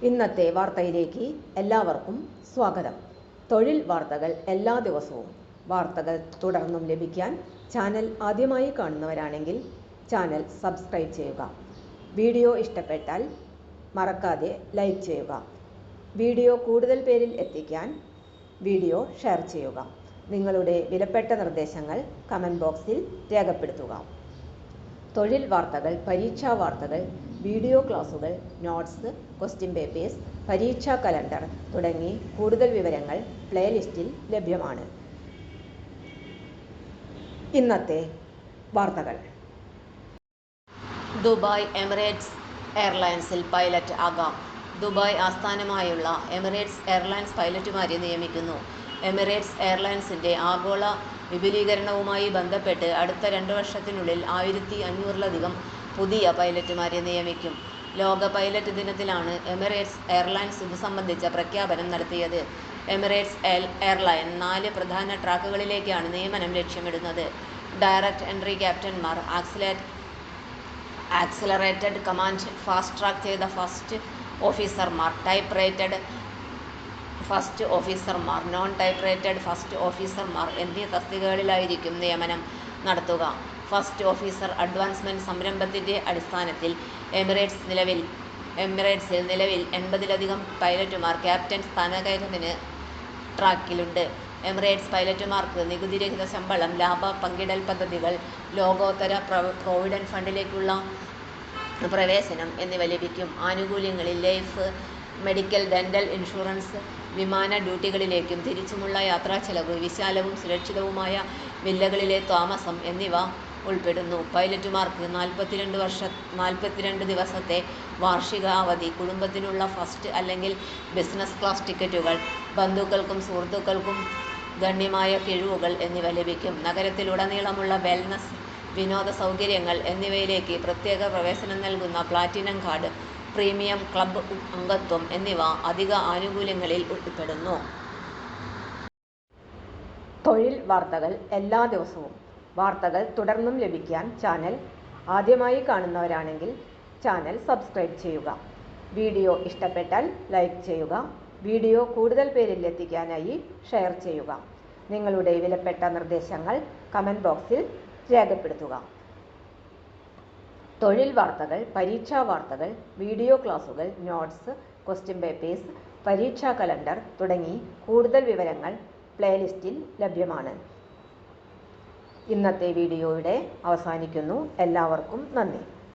ഇന്നത്തെ വാർത്തയിലേക്ക് എല്ലാവർക്കും സ്വാഗതം. തൊഴിൽ വാർത്തകൾ എല്ലാ ദിവസവും വാർത്തകൾ തുടർന്നും ലഭിക്കാൻ ചാനൽ ആദ്യമായി കാണുന്നവരാണെങ്കിൽ ചാനൽ സബ്സ്ക്രൈബ് ചെയ്യുക. വീഡിയോ ഇഷ്ടപ്പെട്ടാൽ മറക്കാതെ ലൈക്ക് ചെയ്യുക. വീഡിയോ കൂടുതൽ പേരിൽ എത്തിക്കാൻ വീഡിയോ ഷെയർ ചെയ്യുക. നിങ്ങളുടെ വിലപ്പെട്ട നിർദ്ദേശങ്ങൾ കമൻറ്റ് ബോക്സിൽ രേഖപ്പെടുത്തുക. തൊഴിൽ വാർത്തകൾ, പരീക്ഷാ വാർത്തകൾ, വീഡിയോ ക്ലാസുകൾ, നോട്ട്സ്, ക്വസ്റ്റ്യൻ പേപ്പേഴ്സ്, പരീക്ഷാ കലണ്ടർ തുടങ്ങി കൂടുതൽ വിവരങ്ങൾ പ്ലേലിസ്റ്റിൽ ലഭ്യമാണ്. ഇന്നത്തെ വാർത്തകൾ. ദുബായ് എമിറേറ്റ്സ് എയർലൈൻസിൽ പൈലറ്റ് ആകാം. ദുബായ് ആസ്ഥാനമായുള്ള എമിറേറ്റ്സ് എയർലൈൻസ് പൈലറ്റുമാരെ നിയമിക്കുന്നു. എമിറേറ്റ്സ് എയർലൈൻസിന്റെ ആഗോള വിപുലീകരണവുമായി ബന്ധപ്പെട്ട് അടുത്ത 2 വർഷത്തിനുള്ളിൽ 1500-ലധികം പുതിയ പൈലറ്റുമാരെ നിയമിക്കും. ലോക പൈലറ്റ് ദിനത്തിലാണ് എമിറേറ്റ്സ് എയർലൈൻസ് ഇത് സംബന്ധിച്ച പ്രഖ്യാപനം നടത്തിയത്. എമിറേറ്റ്സ് എയർലൈൻ 4 പ്രധാന ട്രാക്കുകളിലേക്കാണ് നിയമനം ലക്ഷ്യമിടുന്നത്. ഡയറക്റ്റ് എൻട്രി ക്യാപ്റ്റന്മാർ, ആക്സിലറേറ്റഡ് കമാൻഡ്, ഫാസ്റ്റ് ട്രാക്ക് ചെയ്ത ഫസ്റ്റ് ഓഫീസർമാർ, ടൈപ്പ് റേറ്റഡ് ഫസ്റ്റ് ഓഫീസർമാർ, നോൺ ടൈപ്പ് റേറ്റഡ് ഫസ്റ്റ് ഓഫീസർമാർ എന്നീ തസ്തികകളിലായിരിക്കും നിയമനം നടത്തുക. ഫസ്റ്റ് ഓഫീസർ അഡ്വാൻസ്മെന്റ് സംരംഭത്തിന്റെ അടിസ്ഥാനത്തിൽ എമിറേറ്റ്സിൽ നിലവിൽ 80-ലധികം പൈലറ്റുമാർ ക്യാപ്റ്റൻ സ്ഥാനക്കയറ്റത്തിന് ട്രാക്കിലുണ്ട്. എമിറേറ്റ്സ് പൈലറ്റുമാർക്ക് നികുതിരഹിത ശമ്പളം, ലാഭ പങ്കിടൽ പദ്ധതികൾ, ലോകോത്തര പ്രൊവിഡന്റ് ഫണ്ടിലേക്കുള്ള പ്രവേശനം എന്നിവ ലഭിക്കും. ആനുകൂല്യങ്ങളിൽ ലൈഫ്, മെഡിക്കൽ, ഡെന്റൽ ഇൻഷുറൻസ്, വിമാന ഡ്യൂട്ടികളിലേക്കും തിരിച്ചുമുള്ള യാത്രാച്ചെലവ്, വിശാലവും സുരക്ഷിതവുമായ വില്ലകളിലെ താമസം എന്നിവ ഉൾപ്പെടുന്നു. പൈലറ്റുമാർക്ക് 42 ദിവസത്തെ വാർഷിക അവധി, കുടുംബത്തിനുള്ള ഫസ്റ്റ് അല്ലെങ്കിൽ ബിസിനസ് ക്ലാസ് ടിക്കറ്റുകൾ, ബന്ധുക്കൾക്കും സുഹൃത്തുക്കൾക്കും ഗണ്യമായ കിഴിവുകൾ എന്നിവ ലഭിക്കും. നഗരത്തിലുടനീളമുള്ള വെൽനസ്, വിനോദ സൗകര്യങ്ങൾ എന്നിവയിലേക്ക് പ്രത്യേക പ്രവേശനം നൽകുന്ന പ്ലാറ്റിനം കാർഡ്, പ്രീമിയം ക്ലബ്ബ് അംഗത്വം എന്നിവ അധിക ആനുകൂല്യങ്ങളിൽ ഉൾപ്പെടുന്നു. തൊഴിൽ വാർത്തകൾ എല്ലാ ദിവസവും വാർത്തകൾ തുടർന്നും ലഭിക്കാൻ ചാനൽ ആദ്യമായി കാണുന്നവരാണെങ്കിൽ ചാനൽ സബ്സ്ക്രൈബ് ചെയ്യുക. വീഡിയോ ഇഷ്ടപ്പെട്ടാൽ ലൈക്ക് ചെയ്യുക. വീഡിയോ കൂടുതൽ പേരിൽ എത്തിക്കാനായി ഷെയർ ചെയ്യുക. നിങ്ങളുടെ വിലപ്പെട്ട നിർദ്ദേശങ്ങൾ കമൻറ്റ് ബോക്സിൽ രേഖപ്പെടുത്തുക. തൊഴിൽ വാർത്തകൾ, പരീക്ഷാ വാർത്തകൾ, വീഡിയോ ക്ലാസുകൾ, നോട്ട്സ്, ക്വസ്റ്റ്യൻ പേപ്പേഴ്സ്, പരീക്ഷാ കലണ്ടർ തുടങ്ങി കൂടുതൽ വിവരങ്ങൾ പ്ലേലിസ്റ്റിൽ ലഭ്യമാണ്. ഇന്നത്തെ വീഡിയോയുടെ അവസാനിക്കുന്നു. എല്ലാവർക്കും നന്ദി.